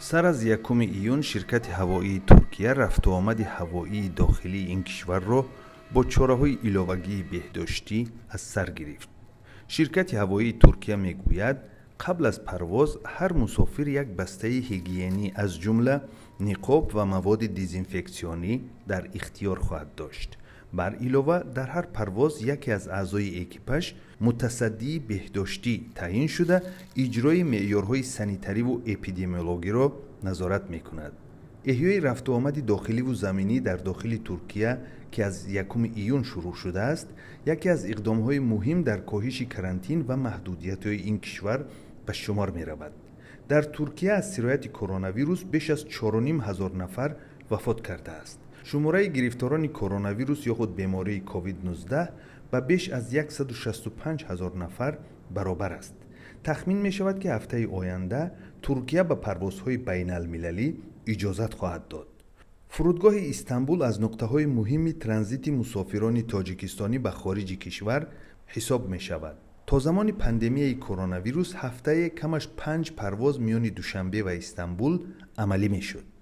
سر از 1 شرکت هوایی ترکیه رفت و آمد هوایی داخلی این کشور را با چاره‌های ایلاوگی بهداشتی از سر گرفت. شرکت هوایی ترکیه میگوید قبل از پرواز هر مسافر یک بسته هیگیینی از جمله نقاب و مواد دیزینفکسیونی در اختیار خواهد داشت. بر علاوه در هر پرواز یکی از اعضای اکیپاژ متصدی بهداشتی تعیین شده اجرای معیارهای سانیتری و اپیدمیولوژی را نظارت میکند. احیای رفت و آمد داخلی و زمینی در داخل ترکیه که از 1 شروع شده است، یکی از اقدامهای مهم در کاهش کرانتین و محدودیت‌های این کشور به شمار می‌رود. در ترکیه از سرایت کرونا ویروس بیش از 4,500 نفر وفات کرده است. شماره گرفتاران کرونا ویروس یا خود بیماری کووید 19 به بیش از 165,000 نفر برابر است. تخمین می شود که هفته آینده ترکیه به پروازهای بین المللی اجازت خواهد داد. فرودگاه استانبول از نقطه‌های مهم ترانزیت مسافران تاجیکستانی به خارج کشور حساب می شود. تا زمان پاندمی کرونا ویروس هفته کمش 5 پرواز میان دوشنبه و استانبول عملی می شد.